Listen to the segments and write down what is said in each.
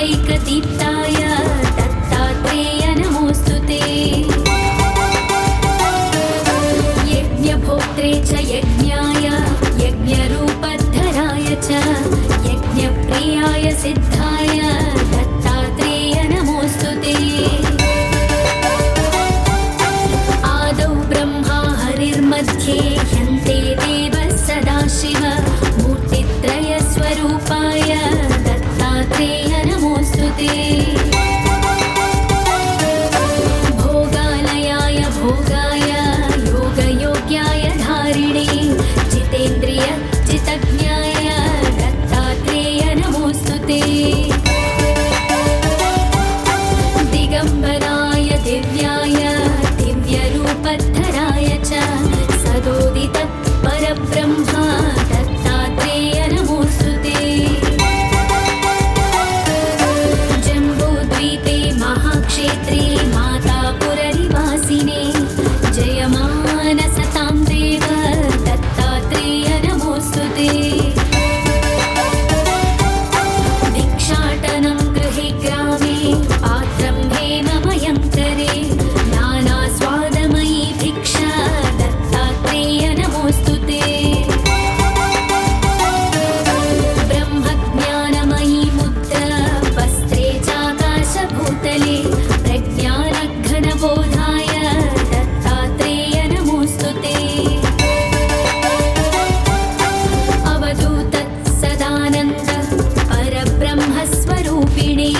पंचभूतैकदीप्ताय दत्तात्रेय नमोऽस्तु ते। यज्ञभोक्त्रे च यज्ञाय यज्ञरूपधराय च यज्ञप्रियाय सिद्धाय दत्तात्रेय नमोऽस्तु ते। आदौ ब्रह्मा हरिर्मध्ये ह्यन्ते देवः सदाशिव मूर्तित्रयस्वरूपाय दत्तात्रेय नमोऽस्तु ते। भोगालयाय भोगाय योगयोग्याय धारिणे जितेन्द्रिय जितज्ञाय दत्तात्रेय नमोऽस्तु ते। दिगम्बराय दिव्याय दिव्यरूपधराय च सदोदित परब्रह्मा दत्तात्रेय नमोऽस्तु ते। जम्बूद्वीपे महाक्षेत्रे मातापुरनिवासिने जयमानसतां देव दत्तात्रेय नमोऽस्तु ते। भिक्षाटनं गृहे ग्रामे पात्रं हेममयं करे नानास्वादमयी भिक्षा दत्तात्रेय नमोऽस्तु ते। ब्रह्मज्ञानमयी मुद्रा वस्त्रे चाकाशभूतले प्रज्ञानघनबोधाय दत्तात्रेय नमोऽस्तु ते। अवधूत सदानन्द परब्रह्मस्वरूपिणे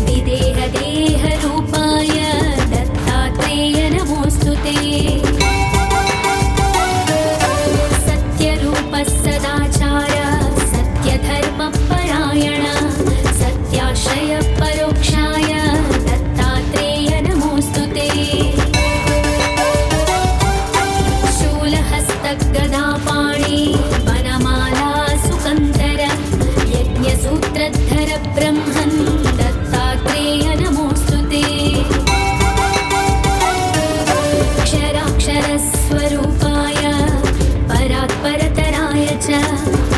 विदेहदेहरूपाय दत्तात्रेय नमोऽस्तु ते। सत्यरूप सदाचार सत्यधर्मपरायण सत्याश्रय परोक्षाय दत्तात्रेय नमोऽस्तु ते। शूलहस्तगदापाणि वनमाला सुकन्धर यज्ञसूत्रधर ब्रह्मन् दत्तात्रेय नमोऽस्तु ते। क्षराक्षरस्वरूपाय परात्परतराय च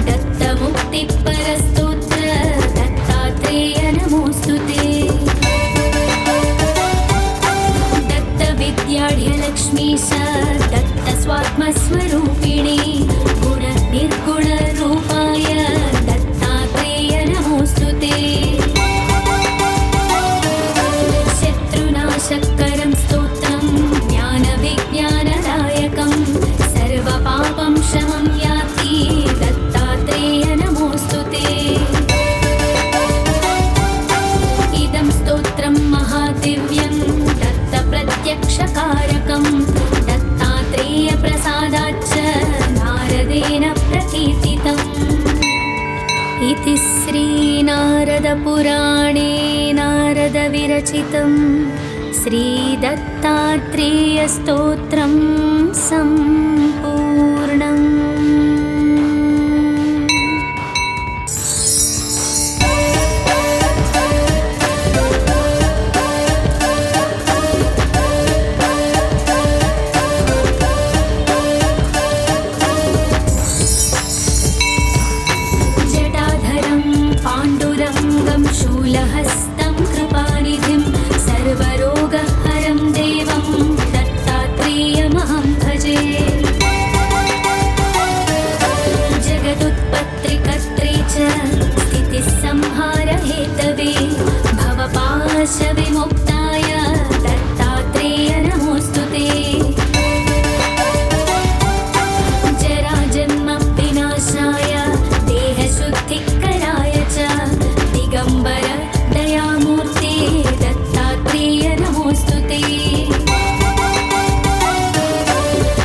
दत्तमुक्तिपरस्तोत्र दत्तात्रेय नमोऽस्तु ते। दत्तविद्याढ्यलक्ष्मीश दत्तस्वात्मस्वरूपिणे गुणनिर्गुणरूपाय दत्तात्रेय नमोऽस्तु ते। शत्रुनाशकरं स्तोत्रं ज्ञानविज्ञानदायकं सर्वपापं शमं याति दत्तात्रेय नमोऽस्तु ते। इदं स्तोत्रं महादिव्यं दत्तप्रत्यक्षकारकं दत्तात्रेयप्रसादाच्च नारदेन प्रकीर्तितम्। इति श्रीनारदपुराणे नारदविरचितं श्रीदत्तात्रेयस्तोत्रं सम्पूर्णम्। जटाधरं पाण्डुरङ्गं शूलहस्तं कृपानिधिं सर्वरोगहरं देवं दत्तात्रेयमहं भजे। जगदुत्पत्तिकर्त्रे च स्थितिसंहारहेतवे भवपाशविमुक्ताय दत्तात्रेय नमोऽस्तु ते। जराजन्मविनाशाय देहशुद्धिकराय च दिगम्बर दयामूर्ते दत्तात्रेय नमोऽस्तु ते।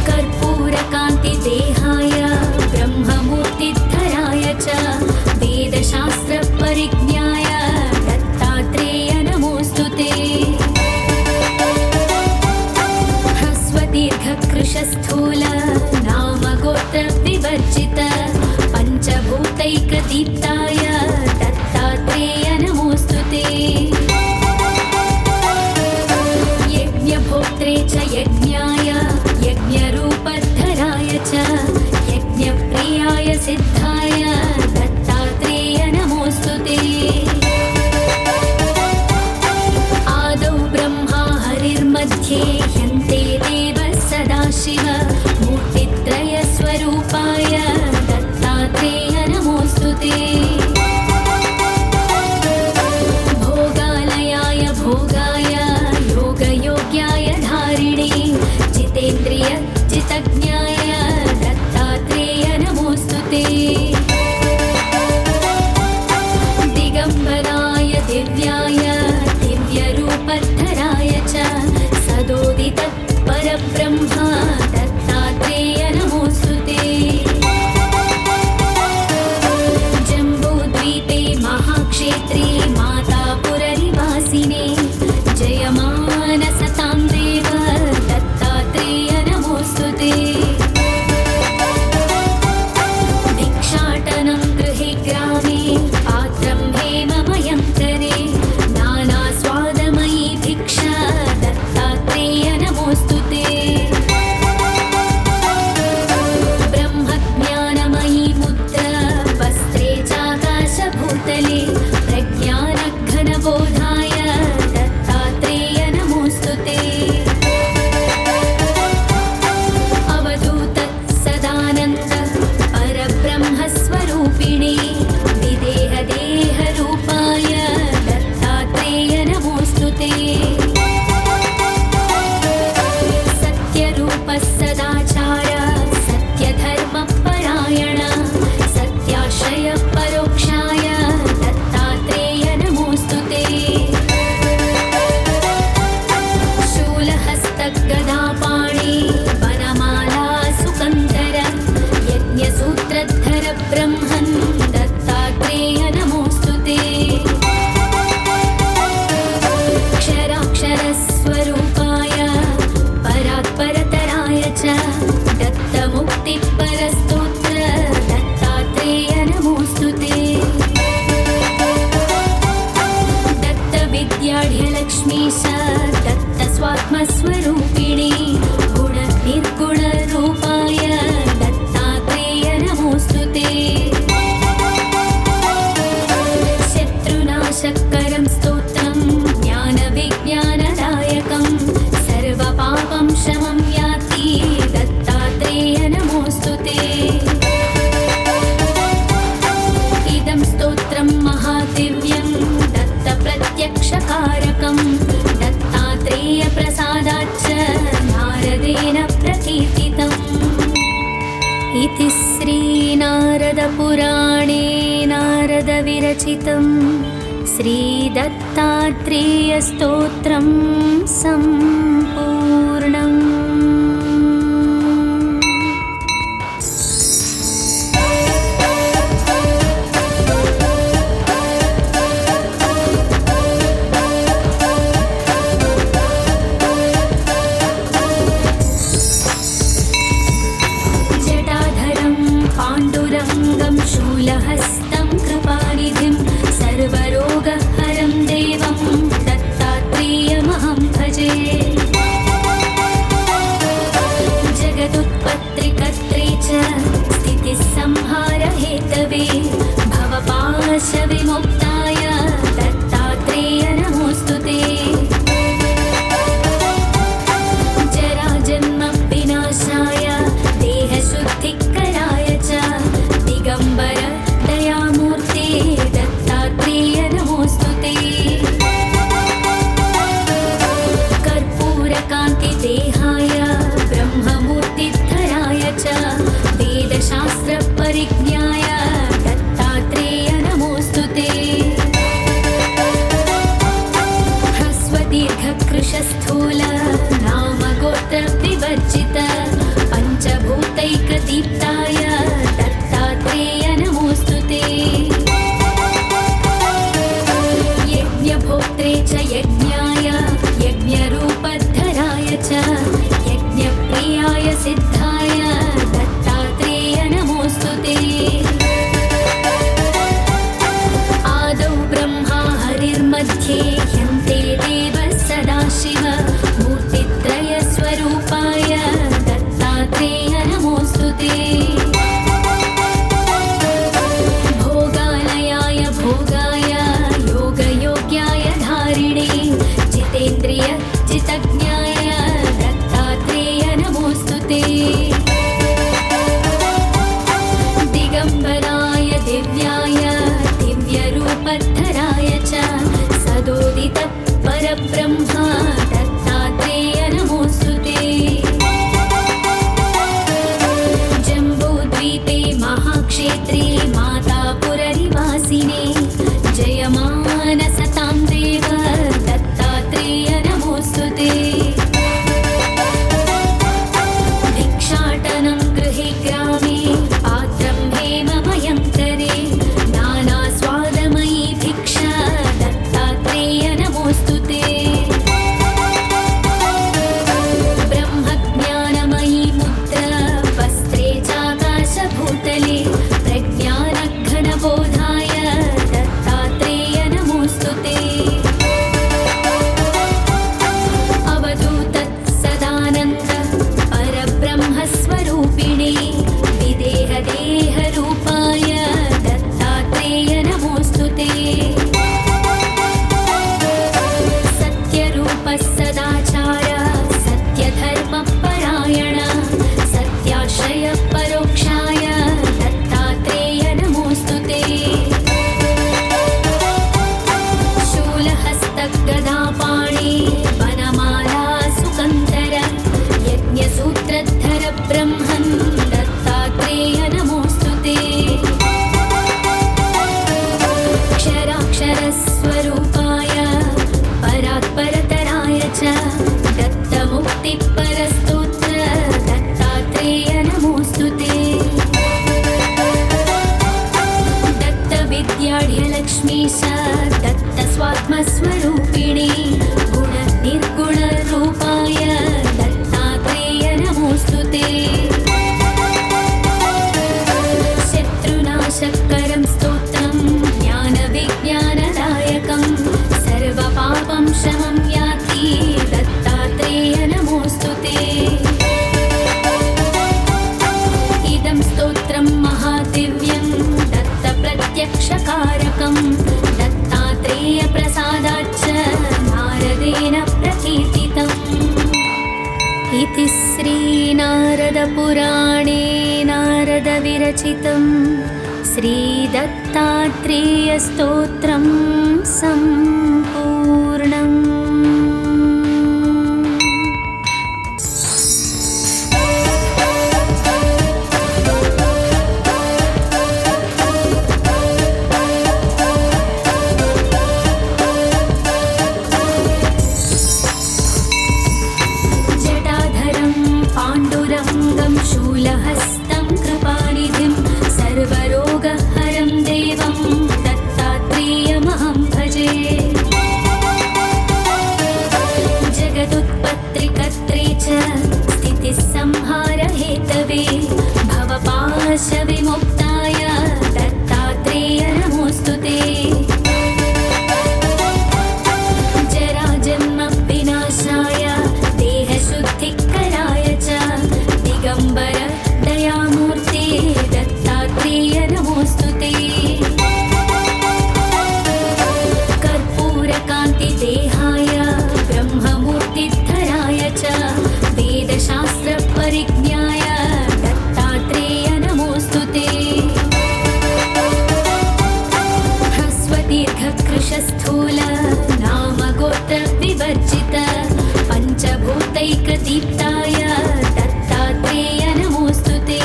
कर्पूरकान्तिदेहाय ब्रह्ममूर्तिधराय च वेदशास्त्रपरिज्ञाय दत्तात्रेय नमोऽस्तु ते। ह्रस्वदीर्घकृशस्थूल नामगोत्रविवर्जित पंचभूतैकदीप्ताय दत्तात्रेय नमोऽस्तु ते। यज्ञभोक्त्रे च यज्ञाय यज्ञरूपधराय च यज्ञप्रियाय सिद्धाय दत्तात्रेय नमोऽस्तु ते। रूपधराय च सदोदित परब्रह्मा दत्तात्रेय नमोऽस्तु ते। जम्बूद्वीपे महाक्षेत्रे मातापुरनिवासिने जयमानसतां देव दत्तात्रेय नमोऽस्तु ते। भिक्षाटनं गृहे ग्रामे पात्रं हेममयं करे नानास्वादमयी भिक्षा दत्तात्रेय नमोऽस्तु ते। ब्रह्मज्ञानमयी मुद्रा वस्त्रे चाकाशभूतले प्रज्ञानघनबोधाय दत्तात्रेय नमोऽस्तु ते। अवधूत सदानन्द परब्रह्मस्वरूपिणे विदेहदेहरूपाय दत्तात्रेय नमोऽस्तु ते। सत्यरूपः सदाचार सत्यधर्मपरायण सत्याश्रय परोक्षाय दत्तात्रेय नमोऽस्तु ते। शूलहस्तगदापाणि वनमाला सुकन्धर यज्ञसूत्रधर ब्रह्मन् दत्तात्रेय नमोऽस्तु ते। क्षराक्षरस्वरूपाय परात्परतराय च दत्तमुक्तिपरस्तोत्र दत्तात्रेय नमोऽस्तु ते। दत्तविद्याढ्यलक्ष्मीश दत्तस्वात्मस्वरूपिणे गुणनिर्गुणरूपाय दत्तात्रेय नमोऽस्तु ते। शत्रुनाशकरं स्तोत्रं ज्ञानविज्ञानदायकं सर्वपापं शमं याति दत्तात्रेय नमोऽस्तु ते। इदं स्तोत्रं महादिव्यं दत्तप्रत्यक्षकारकं दत्तात्रेयप्रसादाच्च नारदेन प्रकीर्तितम्। इति श्रीनारदपुराणे नारदविरचितं श्रीदत्तात्रेयस्तोत्रं सम्पूर्णम्। जटाधरं पाण्डुरङ्गं शूलहस्तं कृपानिधिं सर्वरोगहरं देवं दत्तात्रेयमहं भजे। जगदुत्पत्तिकर्त्रे च स्थितिसंहारहेतवे भवपाशविमुक्ताय दत्तात्रेय नमोऽस्तु ते। जराजन्मविनाशाय देहशुद्धिकराय च दिगम्बर दयामूर्ते दत्तात्रेय नमोऽस्तु ते। कर्पूरकान्तिदेहाय ब्रह्ममूर्तिधराय च वेदशास्त्रपरिज्ञाय दत्तात्रेय नमोऽस्तु ते। ह्रस्वदीर्घकृशस्थूल नामगोत्रविवर्जित पञ्चभूतैकदीप्ताय दत्तात्रेय नमोऽस्तु ते। यज्ञभोक्त्रे च यज्ञाय यज्ञरूपधराय च यज्ञप्रियाय सिद्धाय दत्तात्रेय नमोऽस्तु ते। आदौ ब्रह्मा हरिर्मध्ये ह्यन्ते देवः सदाशिव मूर्तित्रयस्वरूपाय दत्तात्रेय नमोऽस्तु ते। भोगालयाय भोगाय योगयोग्याय धारिणे जितेन्द्रिय जितज्ञाय दत्तात्रेय स्वरूपिणे गुणनिर्गुणरूपाय दत्तात्रेय नमोऽस्तु ते। शत्रुनाशकरं स्तोत्रं ज्ञानविज्ञानदायकं सर्वपापं शमं याति दत्तात्रेय नमोऽस्तु ते। इदं स्तोत्रं महादिव्यं दत्तप्रत्यक्षकारकं दत्तात्रेयप्रसादाच्च नारदेन प्रकीर्तितम्। इति श्रीनारदपुराणे नारदविरचितं श्रीदत्तात्रेयस्तोत्रं सम्पूर्णम्। पाण्डुरङ्गं शूलहस्तं कृपानिधिं सर्वरोगहरं देवं दत्तात्रेयमहं भजे। जगदुत्पत्तिकर्त्रे च स्थितिसंहारहेतवे भवपाशविमुक्ताय दत्तात्रेय नमोऽस्तु ते। जराजन्मविनाशाय देहशुद्धिकराय च दिगम्बर दयामूर्ते दत्तात्रेय नमोऽस्तु ते। कर्पूरकान्तिदेहाय ब्रह्ममूर्तिधराय च वेदशास्त्रपरिज्ञाय दत्तात्रेय नमोऽस्तु ते। ह्रस्वदीर्घकृशस्थूल नामगोत्रविवर्जित पञ्चभूतैकदीप्ताय दत्तात्रेय नमोऽस्तु ते।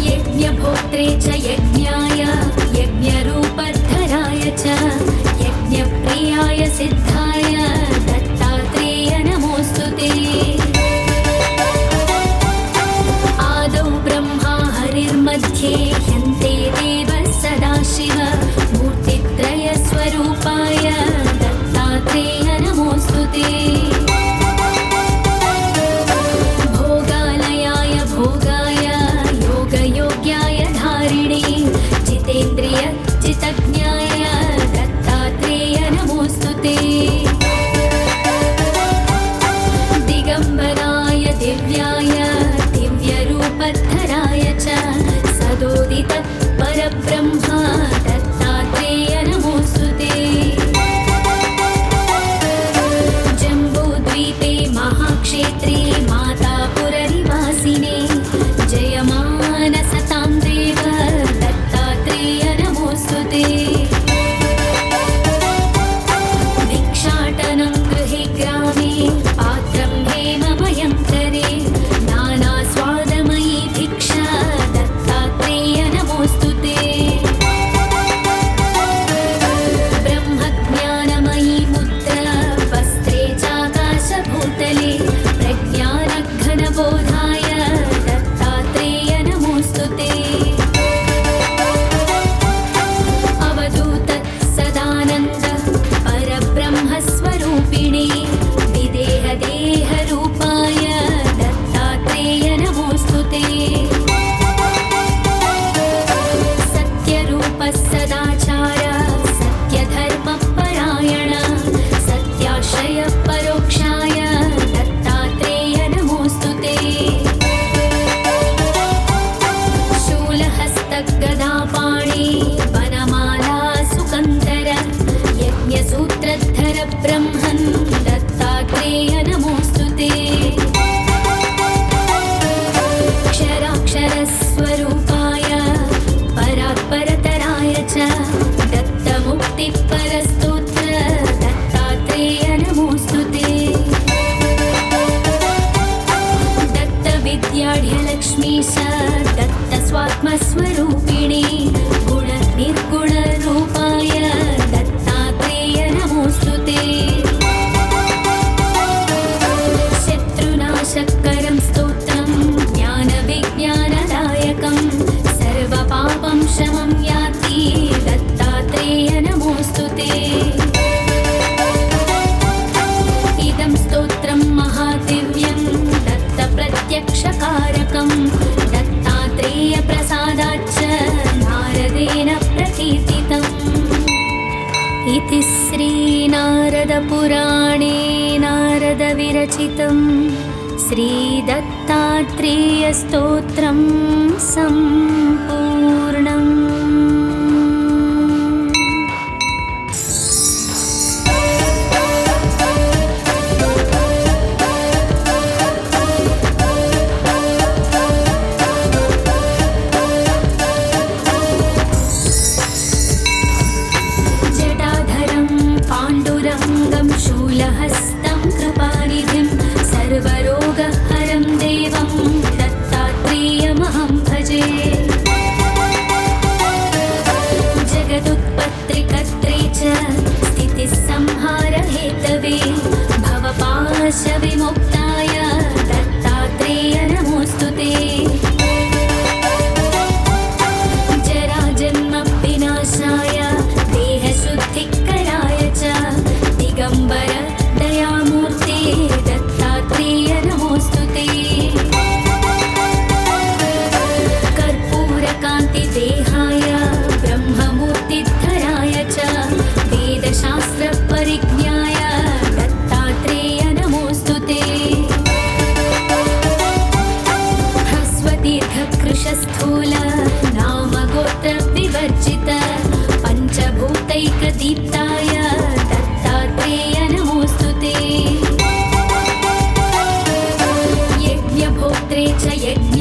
यज्ञभोक्त्रे च यज्ञाय यज्ञरूपधराय च यज्ञप्रियाय सिद्धाय दत्तात्रेय नमोऽस्तु ते। आदौ ब्रह्मा हरिर्मध्ये ह्यन्ते देवः सदाशिव मूर्तित्रयस्वरूपाय दत्तात्रेय नमोऽस्तु ते। भोगालयाय भोगाय योगयोग्याय धारिणे जितेन्द्रिय जितज्ञाय दत्तात्रेय नमोऽस्तु ते। दिगम्बराय दिव्याय दिव्यरूपधराय च सदोदित परब्रह्म दत्तात्रेय नमोऽस्तु ते। जम्बूद्वीपे महाक्षेत्रे मातापुरनिवासिने जयमानसतां देव दत्तात्रेय नमोऽस्तु ते। भिक्षाटनं गृहे ग्रामे पात्रं हेममयं करे नानास्वादमयी भिक्षा दत्तात्रेय नमोऽस्तु ते। ब्रह्मज्ञानमयी मुद्रा वस्त्रे चाकाशभूतले प्रज्ञानघनबोधाय दत्तात्रेय नमोऽस्तु ते। अवधूत सदानन्द परब्रह्मस्वरूपिणे विदेहदेहरूपाय दत्तात्रेय नमोऽस्तु ते। सत्यरूप सदाचार सत्यधर्मपरायण सत्याश्रय परोक्षाय दत्तात्रेय नमोऽस्तु ते। शूलहस्तगदापाणि वनमाला सुकन्धर यज्ञसूत्रधर ब्रह्मन् दत्तात्रेय नमोऽस्तु ते। क्षराक्षरस्वरूपाय परात्परतराय च दत्तमुक्तिपरस्तोत्र दत्तात्रेय नमोऽस्तु ते। दत्तविद्याढ्यलक्ष्मीश दत्तस्वात्मस्वरूपिणे गुणनिर्गुणरूपाय दत्तात्रेय नमोऽस्तु ते। शत्रुनाशकरं स्तोत्रं ज्ञानविज्ञानदायकं सर्वपापं शमं याति दत्तात्रेय नमोऽस्तु इति श्रीनारदपुराणे नारदविरचितं श्रीदत्तात्रेयस्तोत्रं सम्पूर्णम्। शूलहस्तं कृपानिधिं सर्वरोगहरं देवं दत्तात्रेयमहं भजे। जगदुत्पत्तिकर्त्रे च स्थितिसंहारहेतवे भवपाशविमुक्ताय दत्तात्रेय नमोऽस्तु ते। जराजन्मविनाशाय देहशुद्धिकराय च दिगम्बर दयामूर्ते दत्तात्रेय नमोऽस्तु ते। कर्पूरकान्तिदेहाय ब्रह्ममूर्तिधराय च वेदशास्त्रपरिज्ञाय दत्तात्रेय नमोऽस्तु ते। ह्रस्वदीर्घकृशस्थूल नामगोत्रविवर्जित पञ्चभूतैकदीप्ताय दत्तात्रेय नमोऽस्तु ते। यज्ञभोक्त्रे च यज्ञ